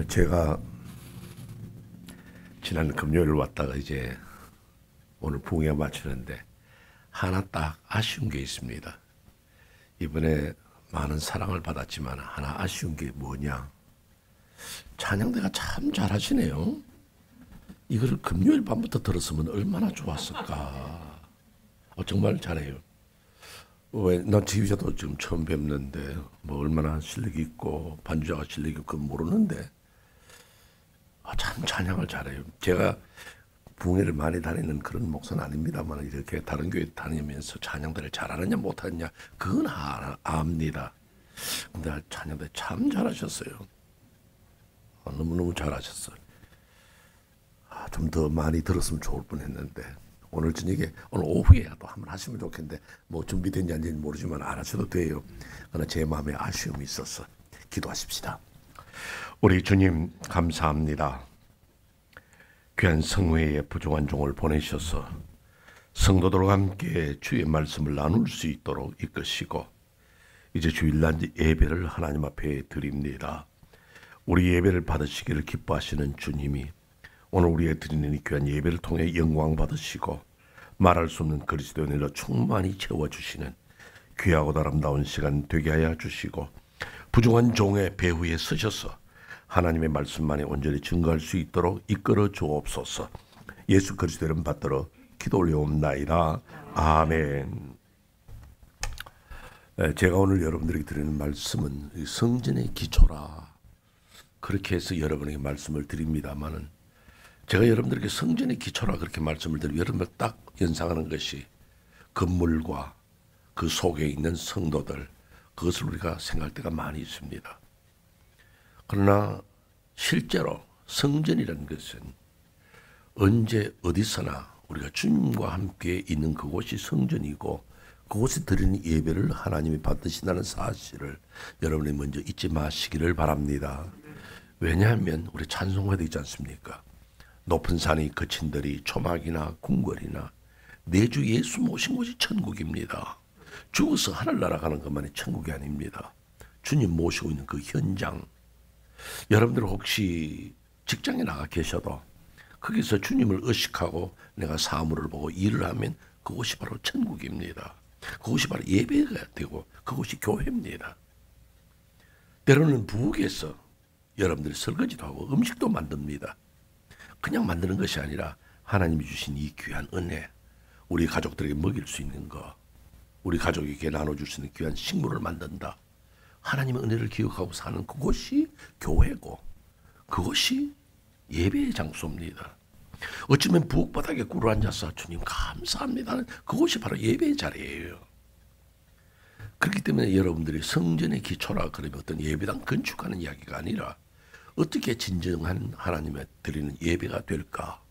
제가 지난 금요일 왔다가 이제 오늘 부흥회 마치는데 하나 딱 아쉬운 게 있습니다. 이번에 많은 사랑을 받았지만 하나 아쉬운 게 뭐냐? 찬양대가 참 잘하시네요. 이거를 금요일 밤부터 들었으면 얼마나 좋았을까. 정말 잘해요. 왜, 나 지휘자도 지금 처음 뵙는데 뭐 얼마나 실력이 있고 반주자가 실력이 있고 모르는데 참 찬양을 잘해요. 제가 부흥회를 많이 다니는 그런 목사는 아닙니다만 이렇게 다른 교회 다니면서 찬양들을 잘하느냐 못하느냐 그건 압니다. 근데 찬양들 참 잘하셨어요. 너무너무 잘하셨어요. 좀 더 많이 들었으면 좋을 뻔했는데 오늘 저녁에 오늘 오후에 또 한번 하시면 좋겠는데 뭐 준비된지 안 된지 모르지만 안 하셔도 돼요. 그러나 제 마음에 아쉬움이 있어서 기도하십시다. 우리 주님 감사합니다. 귀한 성회에 부족한 종을 보내셔서 성도들과 함께 주의 말씀을 나눌 수 있도록 이끄시고 이제 주일날 예배를 하나님 앞에 드립니다. 우리 예배를 받으시기를 기뻐하시는 주님이 오늘 우리의 드리는 이 귀한 예배를 통해 영광 받으시고 말할 수 없는 그리스도의 은혜로 충만히 채워주시는 귀하고 아름다운 시간 되게 하여 주시고 부족한 종의 배후에 서셔서 하나님의 말씀만이 온전히 증거할 수 있도록 이끌어 주옵소서. 예수 그리스도의 이름 받들어 기도 올려옵나이다. 아멘. 제가 오늘 여러분들에게 드리는 말씀은 성전의 기초라 그렇게 해서 여러분에게 말씀을 드립니다마는 제가 여러분들에게 성전의 기초라 그렇게 말씀을 드리고 여러분들 딱 연상하는 것이 건물과 그 속에 있는 성도들 그것을 우리가 생각할 때가 많이 있습니다. 그러나 실제로 성전이라는 것은 언제 어디서나 우리가 주님과 함께 있는 그곳이 성전이고 그곳에 드리는 예배를 하나님이 받으신다는 사실을 여러분이 먼저 잊지 마시기를 바랍니다. 왜냐하면 우리 찬송가도 있지 않습니까? 높은 산이 거친들이 초막이나 궁궐이나 내 주 예수 모신 곳이 천국입니다. 죽어서 하늘 날아가는 것만이 천국이 아닙니다. 주님 모시고 있는 그 현장 여러분들 혹시 직장에 나가 계셔도 거기서 주님을 의식하고 내가 사물을 보고 일을 하면 그곳이 바로 천국입니다. 그곳이 바로 예배가 되고 그곳이 교회입니다. 때로는 부엌에서 여러분들이 설거지도 하고 음식도 만듭니다. 그냥 만드는 것이 아니라 하나님이 주신 이 귀한 은혜 우리 가족들에게 먹일 수 있는 거 우리 가족에게 나눠줄 수 있는 귀한 식물을 만든다. 하나님의 은혜를 기억하고 사는 그곳이 교회고 그것이 예배의 장소입니다. 어쩌면 부엌바닥에 꿇어 앉아서 주님 감사합니다. 그곳이 바로 예배의 자리예요. 그렇기 때문에 여러분들이 성전의 기초라 그러면 어떤 예배당 건축하는 이야기가 아니라 어떻게 진정한 하나님의 드리는 예배가 될까?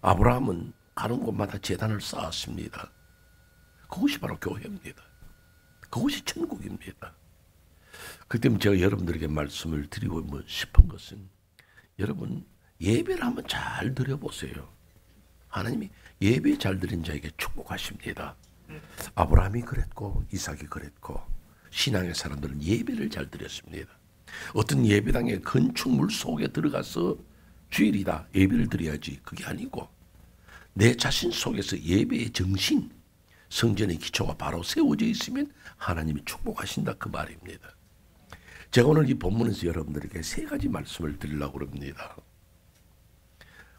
아브라함은 가는 곳마다 제단을 쌓았습니다. 그것이 바로 교회입니다. 그것이 천국입니다. 그 때문에 제가 여러분들에게 말씀을 드리고 싶은 것은 여러분 예배를 한번 잘 드려보세요. 하나님이 예배 잘 드린 자에게 축복하십니다. 아브라함이 그랬고 이삭이 그랬고 신앙의 사람들은 예배를 잘 드렸습니다. 어떤 예배당의 건축물 속에 들어가서 주일이다 예배를 드려야지 그게 아니고 내 자신 속에서 예배의 정신 성전의 기초가 바로 세워져 있으면 하나님이 축복하신다 그 말입니다. 제가 오늘 이 본문에서 여러분들에게 세 가지 말씀을 드리려고 합니다.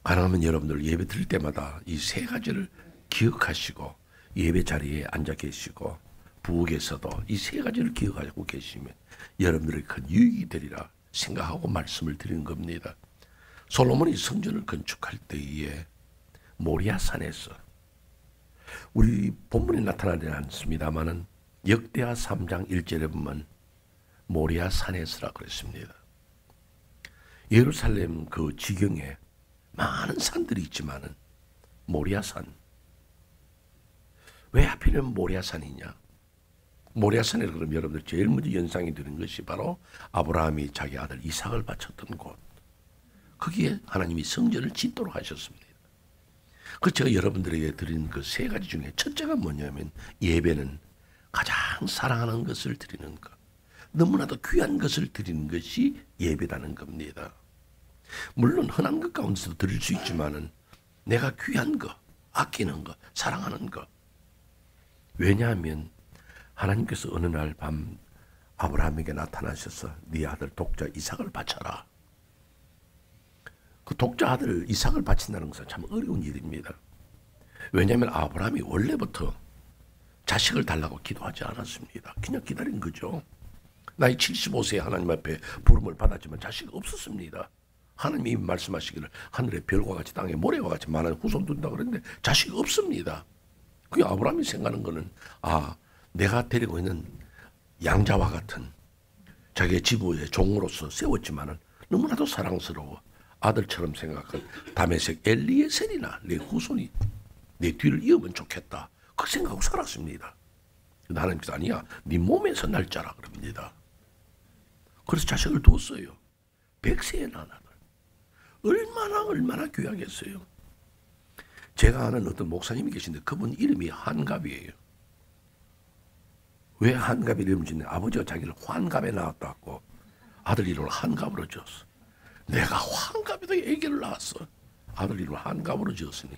가능하면 여러분들 예배 드릴 때마다 이 세 가지를 기억하시고 예배 자리에 앉아 계시고 부엌에서도 이 세 가지를 기억하고 계시면 여러분들에게 큰 유익이 되리라 생각하고 말씀을 드리는 겁니다. 솔로몬이 성전을 건축할 때에 모리아산에서 우리 본문에 나타나지 않습니다마는 역대하 3장 1절에 보면 모리아산에서라 그랬습니다. 예루살렘 그 지경에 많은 산들이 있지만은 모리아산 왜 하필이면 모리아산이냐? 모리아산에 그럼 여러분들 제일 먼저 연상이 되는 것이 바로 아브라함이 자기 아들 이삭을 바쳤던 곳. 거기에 하나님이 성전을 짓도록 하셨습니다. 그 제가 여러분들에게 드린 그 세 가지 중에 첫째가 뭐냐면 예배는 가장 사랑하는 것을 드리는 것. 너무나도 귀한 것을 드리는 것이 예배라는 겁니다. 물론 흔한 것 가운데서도 드릴 수 있지만은 내가 귀한 거, 아끼는 거, 사랑하는 거. 왜냐하면 하나님께서 어느 날 밤 아브라함에게 나타나셔서 네 아들 독자 이삭을 바쳐라. 그 독자 아들 이삭을 바친다는 것은 참 어려운 일입니다. 왜냐하면 아브라함이 원래부터 자식을 달라고 기도하지 않았습니다. 그냥 기다린 거죠. 나이 75세에 하나님 앞에 부름을 받았지만 자식이 없었습니다. 하나님이 말씀하시기를 하늘의 별과 같이 땅의 모래와 같이 많은 후손 둔다 그랬는데 자식이 없습니다. 그 아브라함이 생각하는 거는 내가 데리고 있는 양자와 같은 자기의 지부의 종으로서 세웠지만은 너무나도 사랑스러워 아들처럼 생각한 다메섹 엘리에셀이나 내 후손이 내 뒤를 이으면 좋겠다. 그 생각하고 살았습니다. 하나님께서 아니야, 네 몸에서 날 자라 그럽니다. 그래서 자식을 뒀어요. 100세에 난 아들. 얼마나 귀하겠어요. 제가 아는 어떤 목사님이 계신데 그분 이름이 한갑이에요. 왜 한갑 이름을 짓냐? 아버지가 자기를 환갑에 낳았다고 아들 이름을 한갑으로 지었어. 내가 환갑에도 애기를 낳았어. 아들 이름을 한갑으로 지었으니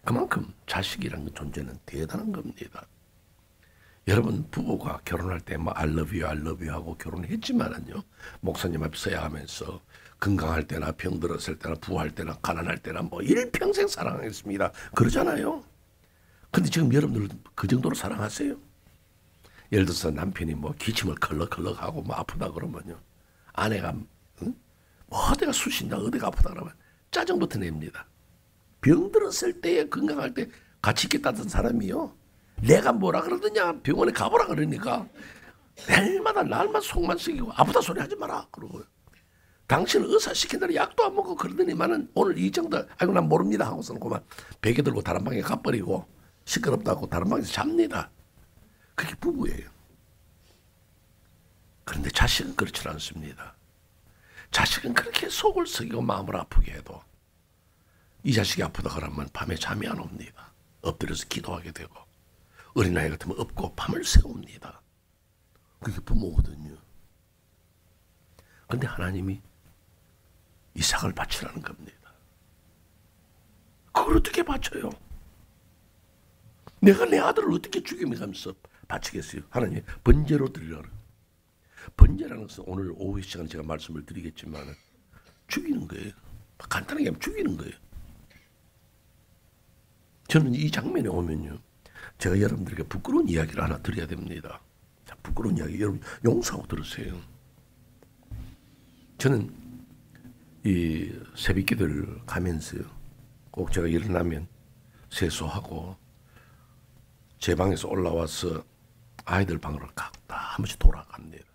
그만큼 자식이라는 존재는 대단한 겁니다. 여러분 부부가 결혼할 때 뭐 I love you 하고 결혼했지만은요, 목사님 앞에 서야 하면서 건강할 때나 병들었을 때나 부할 때나 가난할 때나 뭐 일평생 사랑하겠습니다 그러잖아요. 근데 지금 여러분들 그 정도로 사랑하세요? 예를 들어서 남편이 뭐 기침을 컬럭컬럭하고 뭐 아프다 그러면요, 아내가 어디가 쑤신다 어디가 아프다 그러면 짜증부터 냅니다. 병들었을 때에 건강할 때 같이 있겠다던 사람이요, 내가 뭐라 그러더냐 병원에 가보라 그러니까 날마다 속만 썩이고 아프다 소리 하지 마라 그러고요. 당신은 의사 시킨다는 약도 안 먹고 그러더니만은 오늘 이 정도 아이고 난 모릅니다 하고서는 그만 베개 들고 다른 방에 가버리고 시끄럽다고 다른 방에서 잡니다. 그게 부부예요. 그런데 자식은 그렇지 않습니다. 자식은 그렇게 속을 썩이고 마음을 아프게 해도 이 자식이 아프다 그러면 밤에 잠이 안 옵니다. 엎드려서 기도하게 되고 어린아이 같으면 업고 밤을 새웁니다. 그게 부모거든요. 그런데 하나님이 이삭을 바치라는 겁니다. 그걸 어떻게 바쳐요? 내가 내 아들을 어떻게 죽이면서 바치겠어요? 하나님 번제로 드리라는. 번제라는 것은 오늘 오후 시간에 제가 말씀을 드리겠지만 죽이는 거예요. 간단하게 하면 죽이는 거예요. 저는 이 장면에 오면요, 제가 여러분들에게 부끄러운 이야기를 하나 드려야 됩니다. 자, 부끄러운 이야기 여러분 용서하고 들으세요. 저는 이 새벽기도를 가면서요, 꼭 제가 일어나면 세수하고 제 방에서 올라와서 아이들 방으로 각다 한 번씩 돌아갑니다.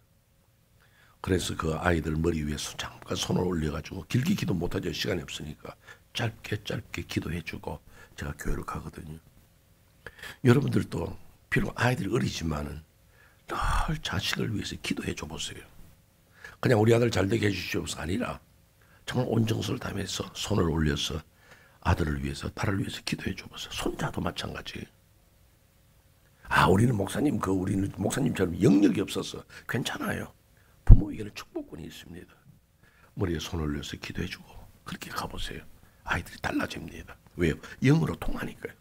그래서 그 아이들 머리 위에 잠깐 손을 올려가지고 길게 기도 못하죠. 시간이 없으니까 짧게 기도해주고 제가 교회를 가거든요. 여러분들도 비록 아이들이 어리지만은 늘 자식을 위해서 기도해 줘 보세요. 그냥 우리 아들 잘 되게 해주시옵소서 아니라 정말 온정서를 다해서 손을 올려서 아들을 위해서 딸을 위해서 기도해 줘 보세요. 손자도 마찬가지. 우리는 목사님처럼 영역이 없어서 괜찮아요. 부모에게는 축복권이 있습니다. 머리에 손을 올려서 기도해 주고 그렇게 가보세요. 아이들이 달라집니다. 왜요? 영으로 통하니까요.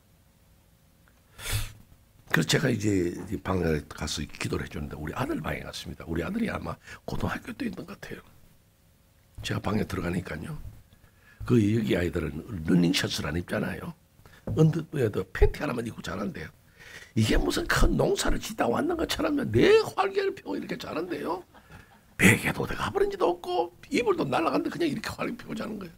그래서 제가 이제 방에 가서 기도를 해줬는데 우리 아들 방에 갔습니다. 우리 아들이 아마 고등학교 때 있는 것 같아요. 제가 방에 들어가니까요, 그 여기 아이들은 러닝셔츠를 안 입잖아요. 언더에도 팬티 하나만 입고 자란대요. 이게 무슨 큰 농사를 짓다 왔는 것처럼 내 활기를 펴고 이렇게 자는데요, 베개도 내가 가버린지도 없고 이불도 날아갔는데 그냥 이렇게 활기 펴고 자는 거예요.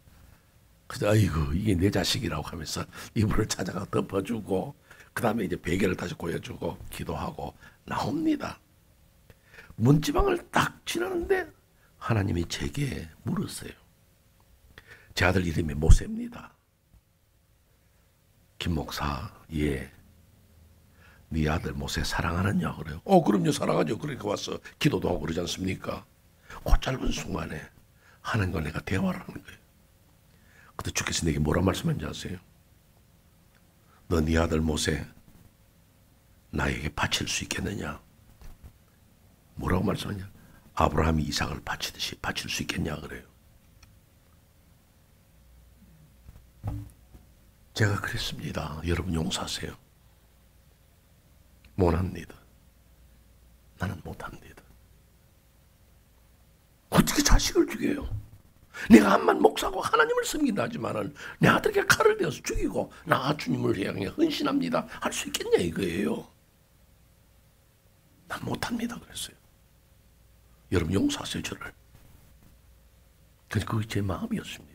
그래서 아이고 이게 내 자식이라고 하면서 이불을 찾아가 덮어주고 그 다음에 이제 베개를 다시 고여주고 기도하고 나옵니다. 문지방을 딱 지나는데 하나님이 제게 물었어요. 제 아들 이름이 모세입니다. 김 목사, 예, 네 아들 모세 사랑하느냐 그래요. 그럼요 사랑하죠. 그러니까 와서 기도도 하고 그러지 않습니까? 그 짧은 순간에 하나님과 내가 대화를 하는 거예요. 그때 주께서 내게 뭐라 말씀하는지 아세요? 너 네 아들 모세 나에게 바칠 수 있겠느냐? 뭐라고 말씀하냐? 아브라함이 이삭을 바치듯이 바칠 수 있겠냐 그래요. 제가 그랬습니다. 여러분 용서하세요. 못합니다. 나는 못합니다. 어떻게 자식을 죽여요? 내가 암만 목사고 하나님을 섬긴다 하지만은 내 아들에게 칼을 대어서 죽이고 나 주님을 향해 헌신합니다 할 수 있겠냐 이거예요. 난 못합니다 그랬어요. 여러분 용서하세요 저를. 그게 제 마음이었습니다.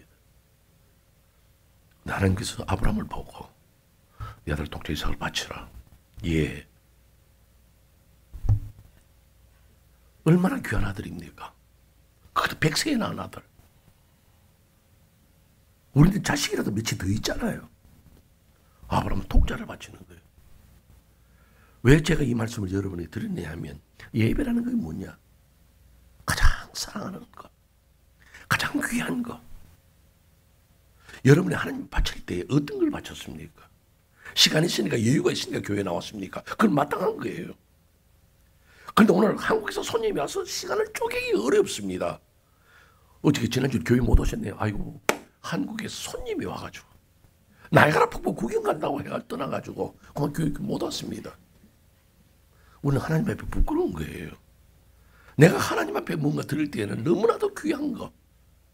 하나님께서 아브라함을 보고 네 아들 독자 이삭을 바치라. 예. 얼마나 귀한 아들입니까? 그것도 100세에 낳은 아들. 우리는 자식이라도 며칠 더 있잖아요. 아브라함은 독자를 바치는 거예요. 왜 제가 이 말씀을 여러분에게 드렸냐 하면 예배라는 게 뭐냐? 가장 사랑하는 것, 가장 귀한 것. 여러분이 하나님 바칠 때 어떤 걸 바쳤습니까? 시간이 있으니까 여유가 있으니까 교회 나왔습니까? 그건 마땅한 거예요. 그런데 오늘 한국에서 손님이 와서 시간을 쪼개기 어렵습니다. 어저께 지난주 교회 못 오셨네요. 아이고 한국에서 손님이 와가지고 나이가라 폭포 구경 간다고 해가 떠나가지고 그만 교회 못 왔습니다. 우리는 하나님 앞에 부끄러운 거예요. 내가 하나님 앞에 뭔가 드릴 때에는 너무나도 귀한 거,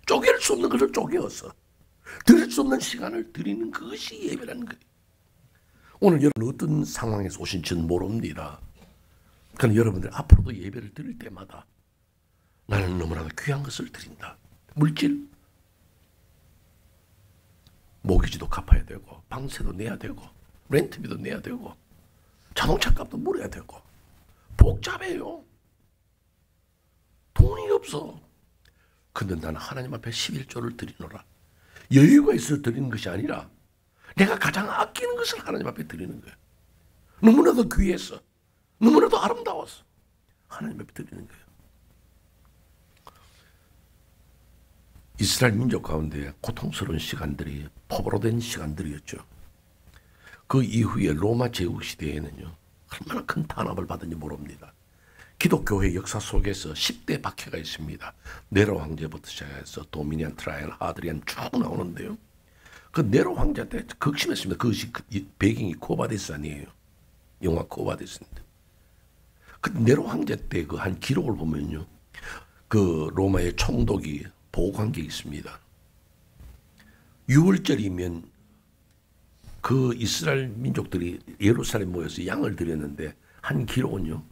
쪼갤 수 없는 것을 쪼개어서 드릴 수 없는 시간을 드리는 그것이 예배라는 거예요. 오늘 여러분 어떤 상황에서 오신지는 모릅니다. 그러나 여러분들 앞으로도 예배를 드릴 때마다 나는 너무나도 귀한 것을 드린다. 물질, 모기지도 갚아야 되고 방세도 내야 되고 렌트비도 내야 되고 자동차 값도 물어야 되고 복잡해요. 돈이 없어. 근데 나는 하나님 앞에 11조를 드리노라. 여유가 있어서 드리는 것이 아니라 내가 가장 아끼는 것을 하나님 앞에 드리는 거예요. 너무나도 귀해서 너무나도 아름다워서 하나님 앞에 드리는 거예요. 이스라엘 민족 가운데 고통스러운 시간들이 포로된 시간들이었죠. 그 이후에 로마 제국 시대에는요 얼마나 큰 탄압을 받은지 모릅니다. 기독교회 역사 속에서 10대 박해가 있습니다. 네로 황제부터 시작해서 도미니안, 트라이안, 하드리안 쭉 나오는데요. 그 네로 황제 때 극심했습니다. 그것이 배경이 코바디스 아니에요. 영화 코바디스인데. 그 네로 황제 때 그 한 기록을 보면요. 그 로마의 총독이 보고한 게 있습니다. 6월절이면 그 이스라엘 민족들이 예루살렘 모여서 양을 드렸는데 한 기록은요.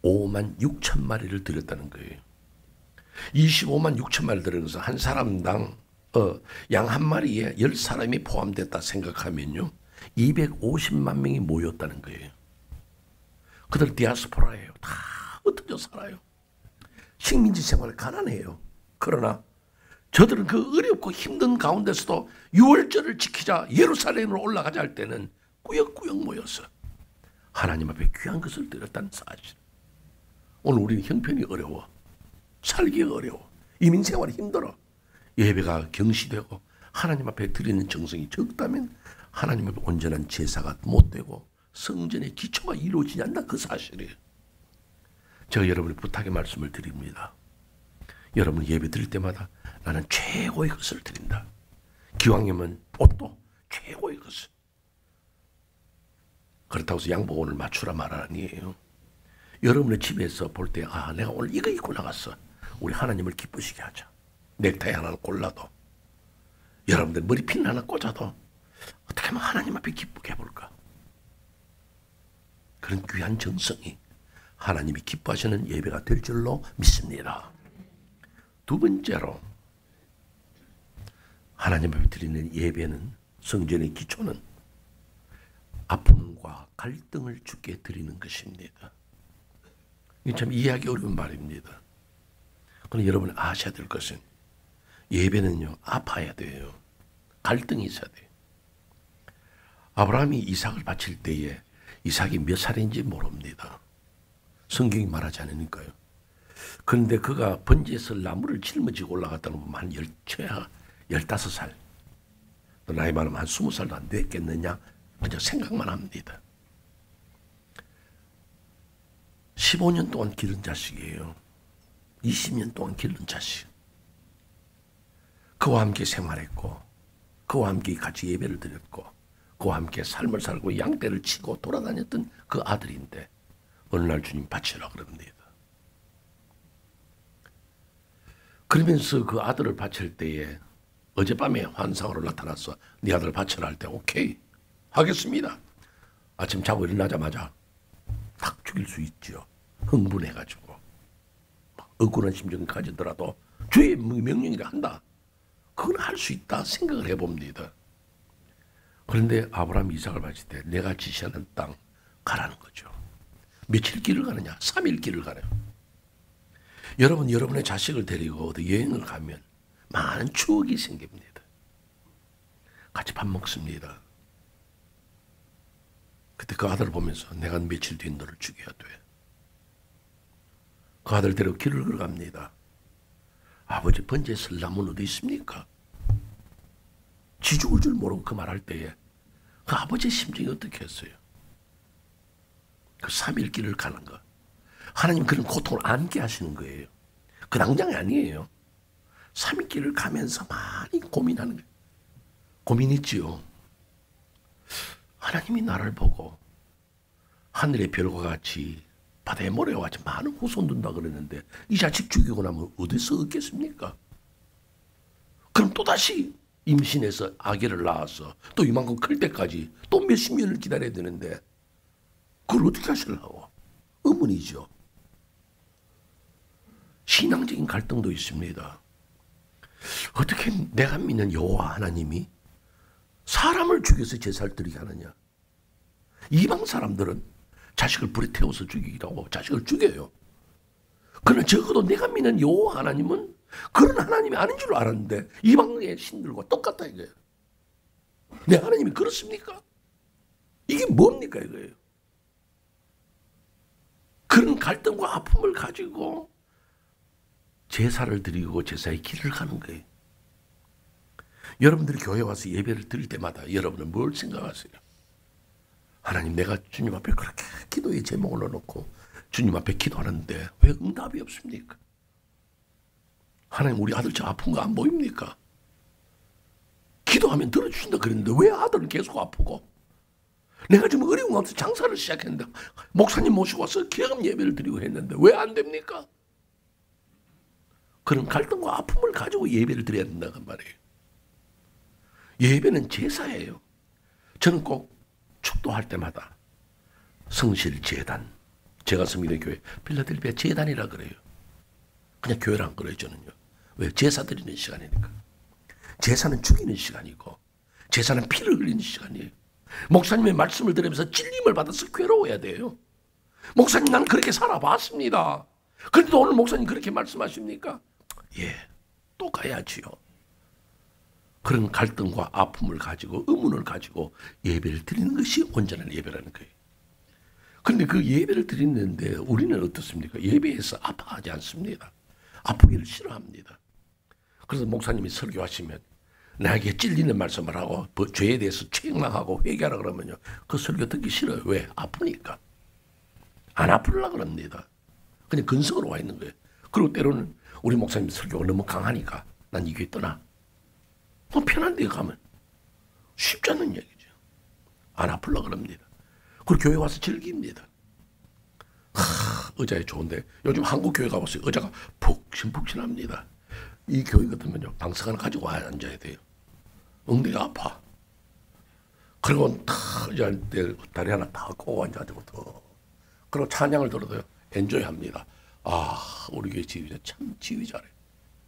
25만 6천 마리를 드렸다는 거예요. 25만 6천 마리를 드려서 한 사람당 양 한 마리에 10사람이 포함됐다 생각하면요. 250만 명이 모였다는 거예요. 그들 디아스포라예요. 다 흩어져 살아요. 식민지 생활을 가난해요. 그러나 저들은 그 어렵고 힘든 가운데서도 6월절을 지키자 예루살렘으로 올라가자 할 때는 꾸역꾸역 모여서 하나님 앞에 귀한 것을 드렸다는 사실. 오늘 우리는 형편이 어려워. 살기가 어려워. 이민생활이 힘들어. 예배가 경시되고 하나님 앞에 드리는 정성이 적다면 하나님 앞에 온전한 제사가 못 되고 성전의 기초가 이루어지지 않는다. 그 사실이에요. 제가 여러분의 부탁의 말씀을 드립니다. 여러분 예배 드릴 때마다 나는 최고의 것을 드린다. 기왕이면 옷도 최고의 것을. 그렇다고 해서 양복원을 맞추라 말 아니에요. 여러분의 집에서 볼 때 내가 오늘 이거 입고 나갔어. 우리 하나님을 기쁘시게 하자. 넥타이 하나를 골라도 여러분들 머리핀 하나 꽂아도 어떻게 하면 하나님 앞에 기쁘게 해볼까. 그런 귀한 정성이 하나님이 기뻐하시는 예배가 될 줄로 믿습니다. 두 번째로 하나님 앞에 드리는 예배는 성전의 기초는 아픔과 갈등을 주께 드리는 것입니다. 이게 참 이해하기 어려운 말입니다. 그런데 여러분이 아셔야 될 것은 예배는요 아파야 돼요. 갈등이 있어야 돼요. 아브라함이 이삭을 바칠 때에 이삭이 몇 살인지 모릅니다. 성경이 말하지 않으니까요. 그런데 그가 번지에서 나무를 짊어지고 올라갔다는 거 보면 한 최하 15살. 나이 많으면 한 20살도 안 됐겠느냐. 그냥 생각만 합니다. 15년 동안 기른 자식이에요. 20년 동안 기른 자식. 그와 함께 생활했고, 그와 함께 같이 예배를 드렸고, 그와 함께 삶을 살고 양떼를 치고 돌아다녔던 그 아들인데 어느 날 주님 바치라 그럽니다. 그러면서 그 아들을 바칠 때에 어젯밤에 환상으로 나타나서 네 아들 바치라 할 때 오케이 하겠습니다. 아침 자고 일어나자마자 탁 죽일 수 있죠. 흥분해가지고 억울한 심정이 가지더라도 주의 명령이라 한다. 그건 할 수 있다 생각을 해봅니다. 그런데 아브라함이 이삭을 바칠 때 내가 지시하는 땅 가라는 거죠. 며칠 길을 가느냐? 3일 길을 가네요. 여러분, 여러분의 자식을 데리고 어디 여행을 가면 많은 추억이 생깁니다. 같이 밥 먹습니다. 그때 그 아들을 보면서 내가 며칠 뒤에 너를 죽여야 돼. 그 아들 데리고 길을 걸어갑니다. 아버지 번제 설나무는 어디 있습니까? 지 죽을 줄 모르고 그 말할 때에 그 아버지의 심정이 어떻게 했어요? 그 3일 길을 가는 거. 하나님 그런 고통을 안게 하시는 거예요. 그 당장이 아니에요. 3일 길을 가면서 많이 고민하는 거예요. 고민했지요. 하나님이 나를 보고 하늘의 별과 같이 바다의 모래와 같이 많은 후손 둔다 그랬는데 이 자식 죽이고 나면 어디서 얻겠습니까? 그럼 또다시 임신해서 아기를 낳아서 또 이만큼 클 때까지 또 몇십 년을 기다려야 되는데 그걸 어떻게 하시려고? 의문이죠. 신앙적인 갈등도 있습니다. 어떻게 내가 믿는 여호와 하나님이 사람을 죽여서 제사를 드리게 하느냐? 이방 사람들은 자식을 불에 태워서 죽이기도 하고 자식을 죽여요. 그러나 적어도 내가 믿는 여호와 하나님은 그런 하나님이 아닌 줄 알았는데 이방의 신들과 똑같다 이거예요. 내 하나님이 그렇습니까? 이게 뭡니까 이거예요. 그런 갈등과 아픔을 가지고 제사를 드리고 제사의 길을 가는 거예요. 여러분들이 교회 와서 예배를 드릴 때마다 여러분은 뭘 생각하세요? 하나님 내가 주님 앞에 그렇게 기도의 제목을 넣어놓고 주님 앞에 기도하는데 왜 응답이 없습니까? 하나님 우리 아들 저 아픈 거 안 보입니까? 기도하면 들어주신다 그랬는데 왜 아들은 계속 아프고 내가 지금 어려운 가운데 장사를 시작했는데 목사님 모시고 와서 기도하면 예배를 드리고 했는데 왜 안 됩니까? 그런 갈등과 아픔을 가지고 예배를 드려야 된다고 말이에요. 예배는 제사예요. 저는 꼭 축도할 때마다 성실제단, 제가 섬기는 교회 필라델피아 제단이라 그래요. 그냥 교회랑 그래요 저는요. 왜? 제사 드리는 시간이니까. 제사는 죽이는 시간이고 제사는 피를 흘리는 시간이에요. 목사님의 말씀을 들으면서 찔림을 받아서 괴로워야 돼요. 목사님 나는 그렇게 살아봤습니다. 그런데도 오늘 목사님 그렇게 말씀하십니까? 예, 또 가야지요. 그런 갈등과 아픔을 가지고 의문을 가지고 예배를 드리는 것이 온전한 예배라는 거예요. 그런데 그 예배를 드리는데 우리는 어떻습니까? 예배에서 아파하지 않습니다. 아프기를 싫어합니다. 그래서 목사님이 설교하시면 나에게 찔리는 말씀을 하고 죄에 대해서 책망하고 회개하라 그러면요. 그 설교 듣기 싫어요. 왜? 아프니까. 안 아프려고 그럽니다. 그냥 근성으로 와 있는 거예요. 그리고 때로는 우리 목사님 설교가 너무 강하니까 난 이 교회 떠나. 편한 데 가면 쉽지 않은 얘기죠. 안 아프려고 그럽니다. 그리고 교회 와서 즐깁니다. 의자에 좋은데 요즘 한국 교회 가보세요. 의자가 푹신푹신합니다. 이 교회 같으면요. 방석 하나 가지고 앉아야 돼요. 엉덩이가 아파. 그리고 의자 다리 하나 다 꼬고 앉아가지고 그리고 찬양을 들어도요. 엔조이합니다. 아 우리 교회 지휘자 참 지휘 잘해.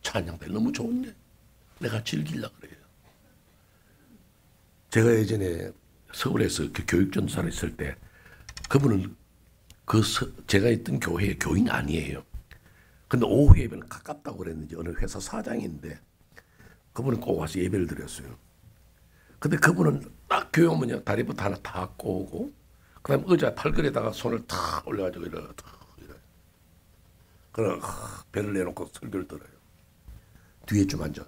찬양들 너무 좋은데 내가 즐기려고 그래요. 제가 예전에 서울에서 교육전도사를 있을 때 그분은 제가 있던 교회의 교인 아니에요. 근데 오후 예배는 가깝다고 그랬는지 어느 회사 사장인데 그분은 꼭 와서 예배를 드렸어요. 근데 그분은 딱 교회 오면요. 다리부터 하나 다 꼬고 그 다음에 의자 팔걸이에다가 손을 탁 올려가지고 이래. 그럼 배를 내놓고 설교를 들어요. 뒤에 좀 앉아요.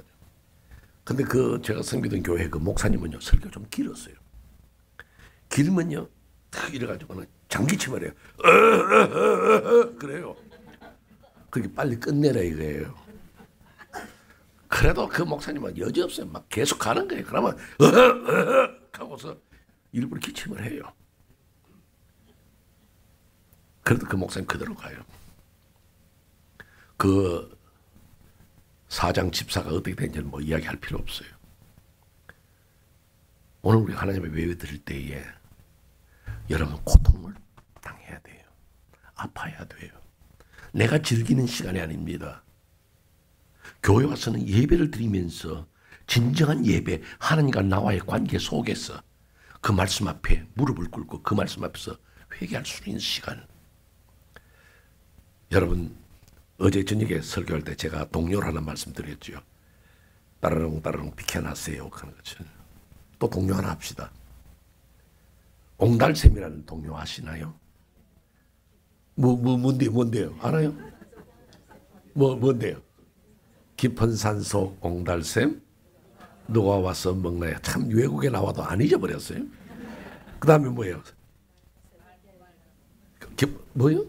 근데 제가 섬기던 교회 그 목사님은요. 설교 좀 길었어요. 길면요. 탁 이래가지고는 장기침을 해요. 그래요. 그렇게 빨리 끝내라 이거예요. 그래도 그 목사님은 여지없어요. 막 계속 가는 거예요. 그러면 하고서 일부러 기침을 해요. 그래도 그 목사님 그대로 가요. 그 사장 집사가 어떻게 된지는 뭐 이야기할 필요 없어요. 오늘 우리 하나님의 예배 드릴 때에 여러분 고통을 당해야 돼요. 아파야 돼요. 내가 즐기는 시간이 아닙니다. 교회 와서는 예배를 드리면서 진정한 예배, 하나님과 나와의 관계 속에서 그 말씀 앞에 무릎을 꿇고 그 말씀 앞에서 회개할 수 있는 시간. 여러분 어제 저녁에 설교할 때 제가 동료를 하나 말씀드렸죠. 따르릉 비켜나세요 하는 거죠. 또 동료 하나 합시다. 옹달샘이라는 동료 아시나요? 뭔데요? 알아요? 뭔데요? 깊은 산속 옹달샘 누가 와서 먹나요? 참 외국에 나와도 안 잊어버렸어요. 그 다음에 뭐예요? 뭐요?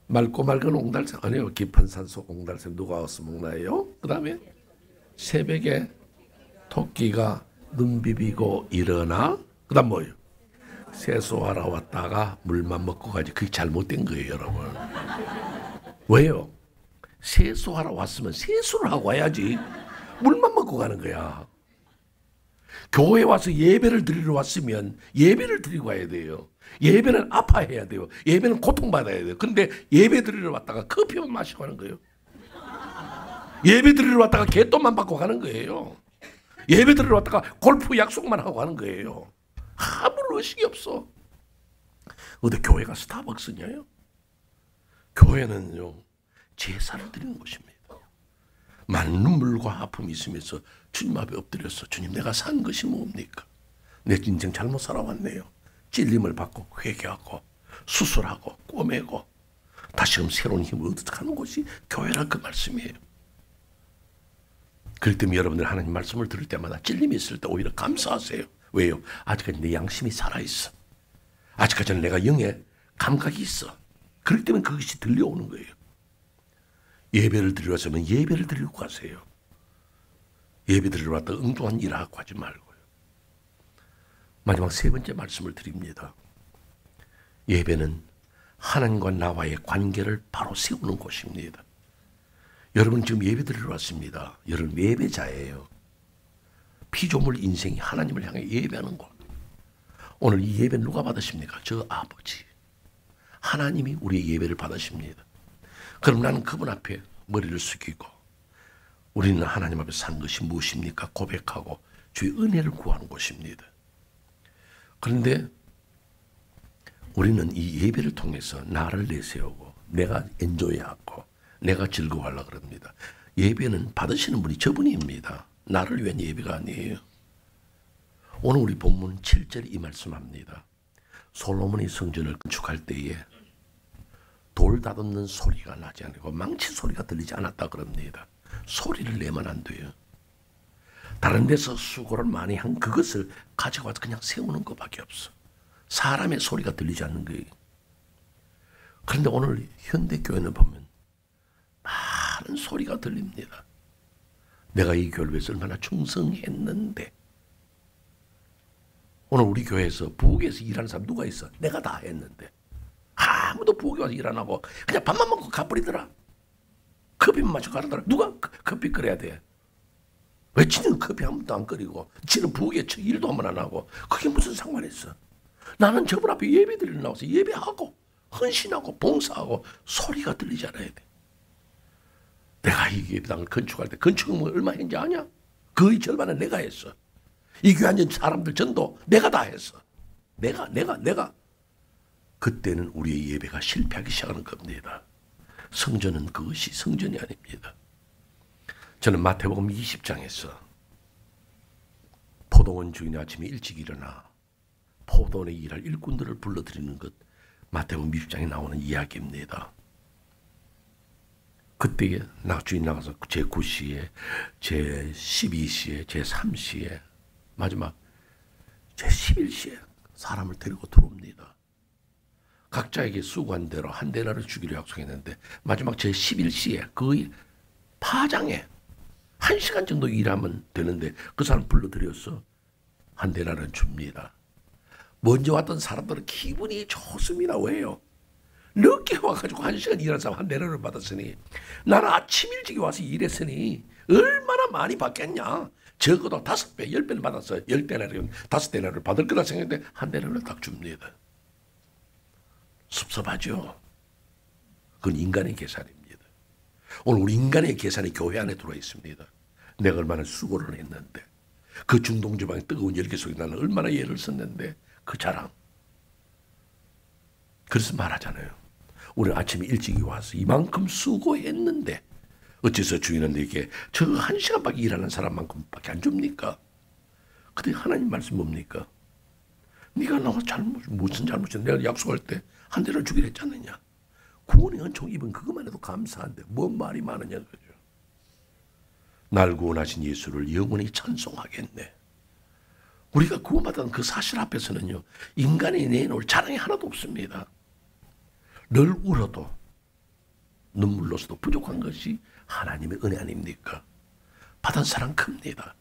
맑고 맑은 옹달샘 아니요. 깊은 산속 옹달샘 누가 와서 먹나요? 그 다음에 새벽에 토끼가 눈 비비고 일어나. 그 다음 뭐예요? 세수하러 왔다가 물만 먹고 가지. 그게 잘못된 거예요 여러분. 왜요? 세수하러 왔으면 세수를 하고 와야지. 물만 먹고 가는 거야. 교회 와서 예배를 드리러 왔으면 예배를 드리고 와야 돼요. 예배는 아파해야 돼요. 예배는 고통받아야 돼요. 그런데 예배 드리러 왔다가 커피만 마시고 가는 거예요. 예배 드리러 왔다가 개똥만 받고 가는 거예요. 예배 드리러 왔다가 골프 약속만 하고 가는 거예요. 아무런 의식이 없어. 어디 교회가 스타벅스냐요? 교회는요 제사를 드리는 곳입니다. 많은 눈물과 아픔이 있으면서 주님 앞에 엎드려서 주님 내가 산 것이 뭡니까? 내 인생 잘못 살아왔네요. 찔림을 받고 회개하고 수술하고 꼬매고 다시금 새로운 힘을 얻어가는 곳이 교회란 그 말씀이에요. 그럴 때면 여러분들 하나님 말씀을 들을 때마다 찔림이 있을 때 오히려 감사하세요. 왜요? 아직까지 내 양심이 살아있어. 아직까지는 내가 영의 감각이 있어. 그렇기 때문에 그것이 들려오는 거예요. 예배를 드리러 왔으면 예배를 드리고 가세요. 예배 드리러 왔다 엉뚱한 일 하고 하지 말고요. 마지막 세 번째 말씀을 드립니다. 예배는 하나님과 나와의 관계를 바로 세우는 곳입니다. 여러분 지금 예배 드리러 왔습니다. 여러분 예배자예요. 피조물 인생이 하나님을 향해 예배하는 곳. 오늘 이 예배 누가 받으십니까? 저 아버지. 하나님이 우리의 예배를 받으십니다. 그럼 나는 그분 앞에 머리를 숙이고 우리는 하나님 앞에 산 것이 무엇입니까? 고백하고 주의 은혜를 구하는 곳입니다. 그런데 우리는 이 예배를 통해서 나를 내세우고 내가 엔조이하고 내가 즐거워하려고 그럽니다. 예배는 받으시는 분이 저분입니다. 나를 위한 예배가 아니에요. 오늘 우리 본문 7절 이 말씀합니다. 솔로몬이 성전을 건축할 때에 돌 다듬는 소리가 나지 않고 망치 소리가 들리지 않았다 그럽니다. 소리를 내면 안 돼요. 다른 데서 수고를 많이 한 그것을 가져와서 그냥 세우는 것밖에 없어. 사람의 소리가 들리지 않는 거예요. 그런데 오늘 현대교회는 보면 많은 소리가 들립니다. 내가 이 교회를 위해서 얼마나 충성했는데. 오늘 우리 교회에서 부엌에서 일하는 사람 누가 있어? 내가 다 했는데. 아무도 부엌에 와서 일 안 하고 그냥 밥만 먹고 가버리더라. 커피만 마시고 가더라. 누가 커피 끓여야 돼? 왜 지는 커피 한 번도 안 끓이고 지는 부엌에 일도 한 번 안 하고 그게 무슨 상관이 있어? 나는 저분 앞에 예배 드리러 나와서 예배하고 헌신하고 봉사하고 소리가 들리지 않아야 돼. 내가 이 예배당을 건축할 때 건축은 얼마 했는지 아냐? 거의 절반은 내가 했어. 이 교회 앉은 사람들 전도 내가 다 했어. 내가. 그때는 우리의 예배가 실패하기 시작하는 겁니다. 성전은 그것이 성전이 아닙니다. 저는 마태복음 20장에서 포도원 주인이 아침에 일찍 일어나 포도원에 일할 일꾼들을 불러들이는 것, 마태복음 20장에 나오는 이야기입니다. 그때에 주인 나가서 제9시에 제12시에 제3시에 마지막 제11시에 사람을 데리고 들어옵니다. 각자에게 수고한 대로 한 데나를 주기로 약속했는데 마지막 제 11시에 거의 파장에 1시간 정도 일하면 되는데 그 사람 불러들여서 한 데나를 줍니다. 먼저 왔던 사람들은 기분이 좋습니다. 왜요? 늦게 와가지고 1시간 일한 사람 한 데나를 받았으니 나는 아침 일찍 와서 일했으니 얼마나 많이 받겠냐. 적어도 5배, 10배를 받았어. 10데나리면 5데나리를 받을 거라 생각했는데 한 데나리를 딱 줍니다. 섭섭하죠. 그건 인간의 계산입니다. 오늘 우리 인간의 계산이 교회 안에 들어와 있습니다. 내가 얼마나 수고를 했는데 그 중동지방의 뜨거운 열기 속에 나는 얼마나 예를 썼는데 그 자랑. 그래서 말하잖아요. 우리 아침에 일찍 와서 이만큼 수고했는데 어째서 주인은 내게 저 1시간밖에 일하는 사람만큼밖에 안 줍니까? 근데 하나님 말씀 뭡니까? 네가 나와 무슨 잘못이야? 내가 약속할 때 한 대를 주기로 했지 않느냐? 구원의 은총 입은 그것만 해도 감사한데 뭔 말이 많으냐 그죠? 날 구원하신 예수를 영원히 찬송하겠네. 우리가 구원받은 그 사실 앞에서는요, 인간이 내놓을 자랑이 하나도 없습니다. 늘 울어도 눈물로서도 부족한 것이 하나님의 은혜 아닙니까? 받은 사랑 큽니다.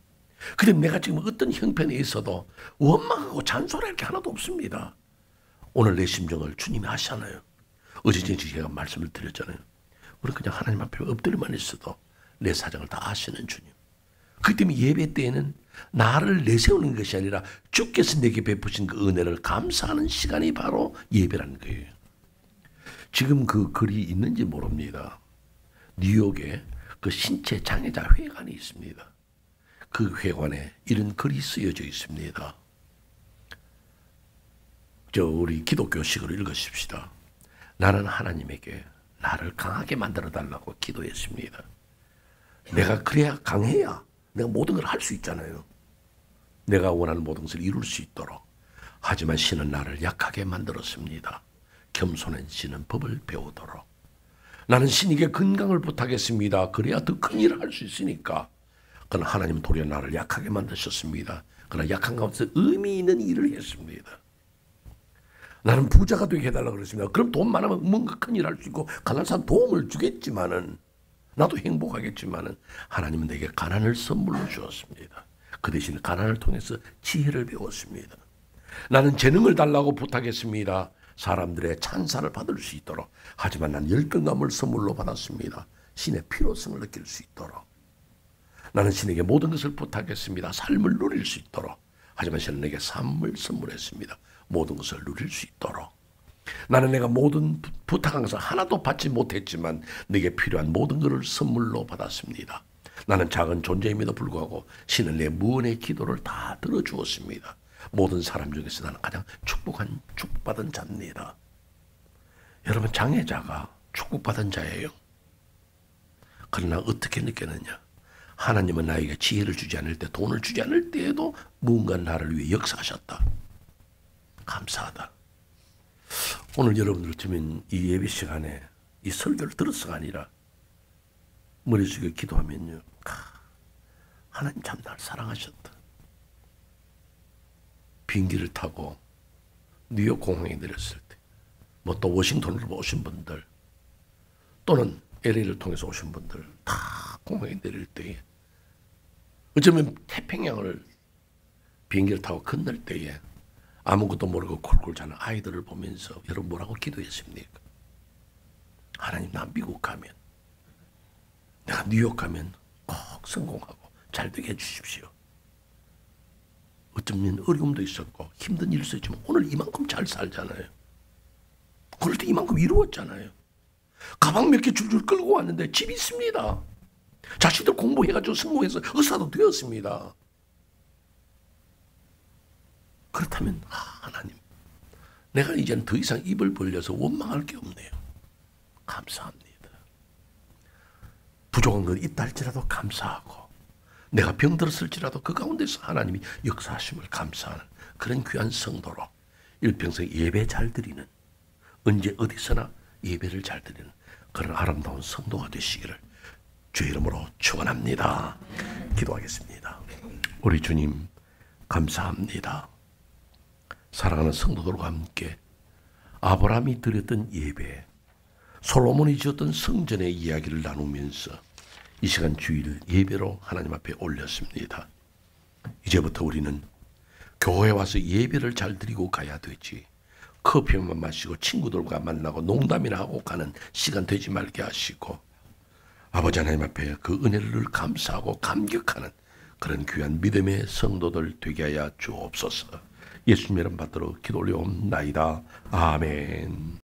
그런데 내가 지금 어떤 형편에 있어도 원망하고 잔소리할 게 하나도 없습니다. 오늘 내 심정을 주님이 아시잖아요. 어제 제가 말씀을 드렸잖아요. 우리 그냥 하나님 앞에 엎드려만 있어도 내 사정을 다 아시는 주님. 그 때문에 예배 때에는 나를 내세우는 것이 아니라 주께서 내게 베푸신 그 은혜를 감사하는 시간이 바로 예배라는 거예요. 지금 그 글이 있는지 모릅니다. 뉴욕에 그 신체 장애자 회관이 있습니다. 그 회관에 이런 글이 쓰여져 있습니다. 우리 기독교식으로 읽으십시다. 나는 하나님에게 나를 강하게 만들어 달라고 기도했습니다. 내가 그래야 강해야 내가 모든 걸 할 수 있잖아요. 내가 원하는 모든 것을 이룰 수 있도록. 하지만 신은 나를 약하게 만들었습니다. 겸손한 신은 법을 배우도록. 나는 신에게 건강을 부탁했습니다. 그래야 더 큰 일을 할 수 있으니까. 그러나 하나님은 도리어 나를 약하게 만드셨습니다. 그러나 약한 가운데서 의미 있는 일을 했습니다. 나는 부자가 되게 해달라고 그랬습니다. 그럼 돈 많으면 뭔가 큰 일 할 수 있고 가난한 사람 도움을 주겠지만은 나도 행복하겠지만은 하나님은 내게 가난을 선물로 주었습니다. 그 대신 가난을 통해서 지혜를 배웠습니다. 나는 재능을 달라고 부탁했습니다. 사람들의 찬사를 받을 수 있도록. 하지만 난 열등감을 선물로 받았습니다. 신의 필요성을 느낄 수 있도록. 나는 신에게 모든 것을 부탁했습니다. 삶을 누릴 수 있도록. 하지만 신은 내게 삶을 선물했습니다. 모든 것을 누릴 수 있도록. 나는 내가 모든 부탁한 것을 하나도 받지 못했지만 내게 필요한 모든 것을 선물로 받았습니다. 나는 작은 존재임에도 불구하고 신은 내 무언의 기도를 다 들어주었습니다. 모든 사람 중에서 나는 가장 축복받은 자입니다. 여러분, 장애자가 축복받은 자예요. 그러나 어떻게 느꼈느냐? 하나님은 나에게 지혜를 주지 않을 때, 돈을 주지 않을 때에도 무언가 나를 위해 역사하셨다. 감사하다. 오늘 여러분들 주면 이 예배 시간에 이 설교를 들어서가 아니라 머릿속에 기도하면요, 하나님 참 날 사랑하셨다. 비행기를 타고 뉴욕 공항에 내렸을 때, 뭐 또 워싱턴으로 오신 분들, 또는 LA를 통해서 오신 분들 다 공항에 내릴 때에, 어쩌면 태평양을 비행기를 타고 건널 때에 아무것도 모르고 콜콜 자는 아이들을 보면서 여러분 뭐라고 기도했습니까? 하나님, 나 미국 가면, 내가 뉴욕 가면 꼭 성공하고 잘 되게 해주십시오. 어쩌면 어려움도 있었고 힘든 일도 있지만 오늘 이만큼 잘 살잖아요. 그럴 때 이만큼 이루었잖아요. 가방 몇 개 줄줄 끌고 왔는데 집이 있습니다. 자식들 공부해가지고 성공해서 의사도 되었습니다. 그렇다면 하나님, 내가 이제는 더 이상 입을 벌려서 원망할 게 없네요. 감사합니다. 부족한 건 있다 할지라도 감사하고, 내가 병들었을지라도 그 가운데서 하나님이 역사하심을 감사하는 그런 귀한 성도로 일평생 예배 잘 드리는, 언제 어디서나 예배를 잘 드리는 그런 아름다운 성도가 되시기를 주의 이름으로 축원합니다. 기도하겠습니다. 우리 주님 감사합니다. 사랑하는 성도들과 함께 아브라함이 드렸던 예배, 솔로몬이 지었던 성전의 이야기를 나누면서 이 시간 주일 예배로 하나님 앞에 올렸습니다. 이제부터 우리는 교회에 와서 예배를 잘 드리고 가야 되지. 커피만 마시고 친구들과 만나고 농담이나 하고 가는 시간 되지 말게 하시고, 아버지 하나님 앞에 그 은혜를 감사하고 감격하는 그런 귀한 믿음의 성도들 되게 하여 주옵소서. 예수님 이름 받들어 기도 올려옵나이다. 아멘.